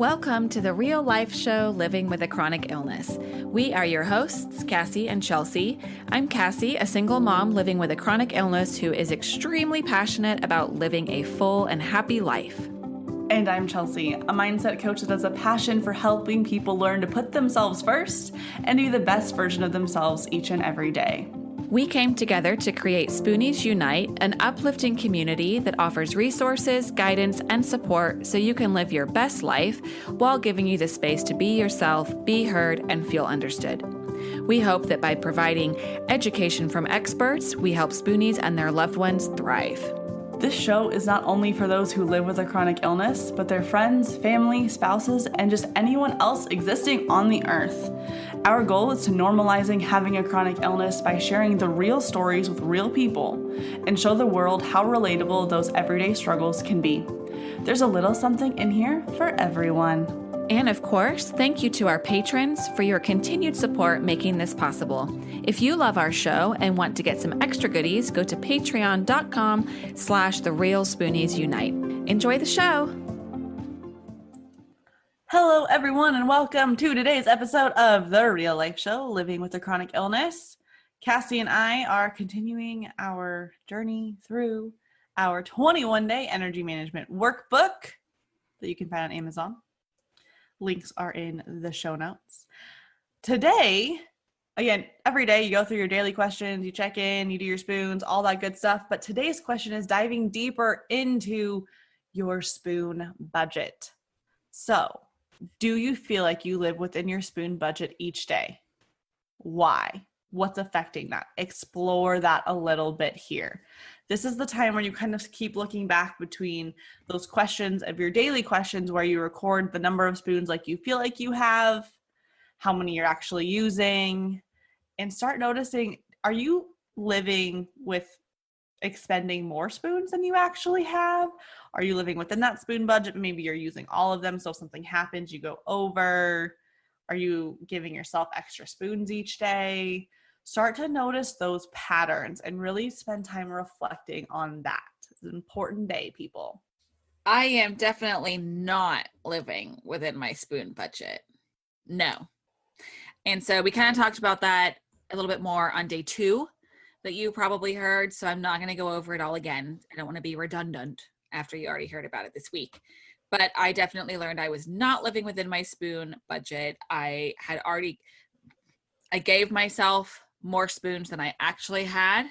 Welcome to the real life show, Living with a Chronic Illness. We are your hosts, Cassie and Chelsea. I'm Cassie, a single mom living with a chronic illness who is extremely passionate about living a full and happy life. And I'm Chelsea, a mindset coach that has a passion for helping people learn to put themselves first and be the best version of themselves each and every day. We came together to create Spoonies Unite, an uplifting community that offers resources, guidance, and support so you can live your best life while giving you the space to be yourself, be heard, and feel understood. We hope that by providing education from experts, we help Spoonies and their loved ones thrive. This show is not only for those who live with a chronic illness, but their friends, family, spouses, and just anyone else existing on the earth. Our goal is to normalizing having a chronic illness by sharing the real stories with real people and show the world how relatable those everyday struggles can be. There's a little something in here for everyone. And of course, thank you to our patrons for your continued support making this possible. If you love our show and want to get some extra goodies, go to patreon.com/therealspoonies.unite. Enjoy the show. Hello, everyone, and welcome to today's episode of The Real Life Show, Living with a Chronic Illness. Cassie and I are continuing our journey through our 21-day energy management workbook that you can find on Amazon. Links are in the show notes. Today, again, every day you go through your daily questions, you check in, you do your spoons, all that good stuff. But today's question is diving deeper into your spoon budget. So, do you feel like you live within your spoon budget each day? Why? What's affecting that? Explore that a little bit here. This is the time where you kind of keep looking back between those questions of your daily questions where you record the number of spoons like you feel like you have, how many you're actually using, and start noticing, are you living with expending more spoons than you actually have? Are you living within that spoon budget? Maybe you're using all of them, so if something happens, you go over. Are you giving yourself extra spoons each day? Start to notice those patterns and really spend time reflecting on that. It's an important day, people. I am definitely not living within my spoon budget. No. And so we kind of talked about that a little bit more on day 2 that you probably heard. So I'm not going to go over it all again. I don't want to be redundant after you already heard about it this week. But I definitely learned I was not living within my spoon budget. I gave myself more spoons than I actually had.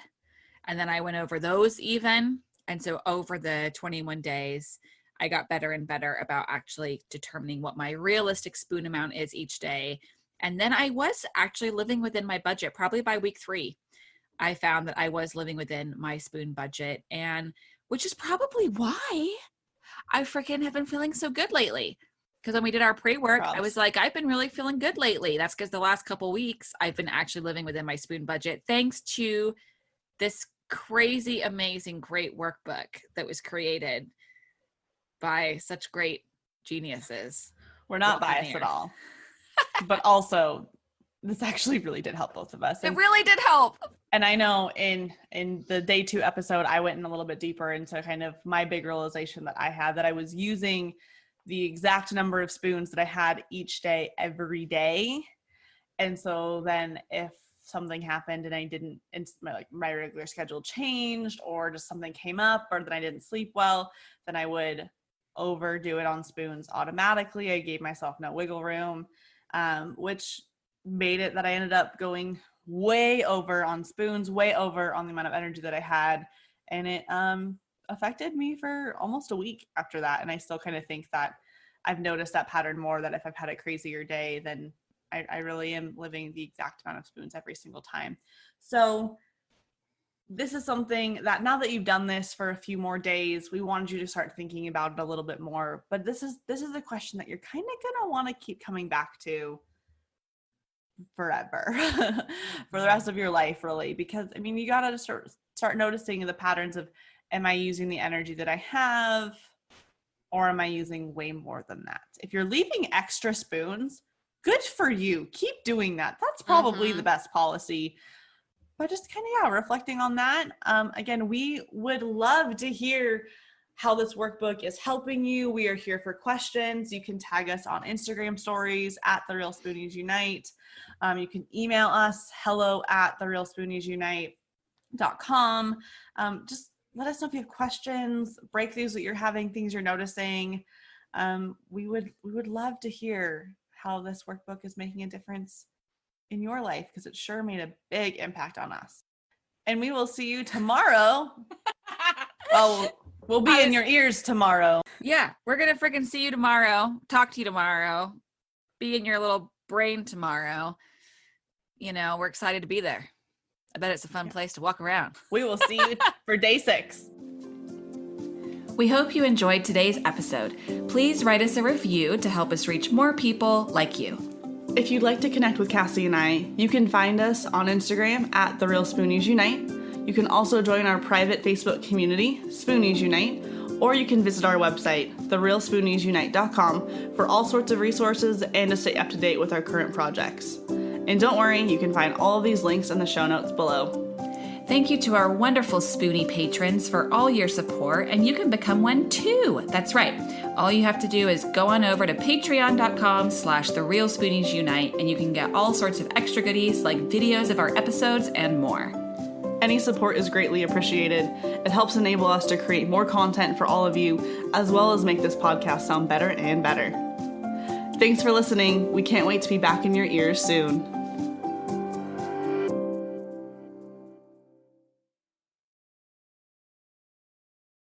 And then I went over those even. And so over the 21 days, I got better and better about actually determining what my realistic spoon amount is each day. And then I was actually living within my budget. Probably by week 3, I found that I was living within my spoon budget, and which is probably why I freaking have been feeling so good lately. Because when we did our pre-work, I was like, I've been really feeling good lately. That's because the last couple weeks, I've been actually living within my spoon budget, thanks to this crazy, amazing, great workbook that was created by such great geniuses. We're not biased at all. But also, this actually really did help both of us. It really did help. And I know in the day 2 episode, I went in a little bit deeper into kind of my big realization that I had, that I was using the exact number of spoons that I had each day, every day. And so then if something happened and I didn't, my regular schedule changed, or just something came up, or that I didn't sleep well, then I would overdo it on spoons automatically. I gave myself no wiggle room, which made it that I ended up going way over on spoons, way over on the amount of energy that I had. And it affected me for almost a week after that. And I still kind of think that I've noticed that pattern more, that if I've had a crazier day, then I really am living the exact amount of spoons every single time. So this is something that now that you've done this for a few more days, we wanted you to start thinking about it a little bit more. But this is a question that you're kind of going to want to keep coming back to forever for the rest of your life, really, because I mean, you got to start noticing the patterns of, am I using the energy that I have, or am I using way more than that? If you're leaving extra spoons, good for you. Keep doing that. That's probably the best policy. But just kind of reflecting on that. Again, we would love to hear how this workbook is helping you. We are here for questions. You can tag us on Instagram stories at The Real Spoonies Unite. You can email us hello@therealspooniesunite.com. Just let us know if you have questions, breakthroughs that you're having, things you're noticing. We would love to hear how this workbook is making a difference in your life, because it sure made a big impact on us. And we will see you tomorrow. Well, we'll be in your ears tomorrow. Yeah, we're gonna freaking see you tomorrow, talk to you tomorrow, be in your little brain tomorrow. You know, we're excited to be there. I bet it's a fun place to walk around. We will see you for day 6. We hope you enjoyed today's episode. Please write us a review to help us reach more people like you. If you'd like to connect with Cassie and I, you can find us on Instagram at The Real Spoonies Unite. You can also join our private Facebook community, Spoonies Unite, or you can visit our website, therealspooniesunite.com, for all sorts of resources and to stay up to date with our current projects. And don't worry, you can find all of these links in the show notes below. Thank you to our wonderful Spoonie patrons for all your support, and you can become one too. That's right. All you have to do is go on over to patreon.com/therealspooniesunite, and you can get all sorts of extra goodies like videos of our episodes and more. Any support is greatly appreciated. It helps enable us to create more content for all of you, as well as make this podcast sound better and better. Thanks for listening. We can't wait to be back in your ears soon.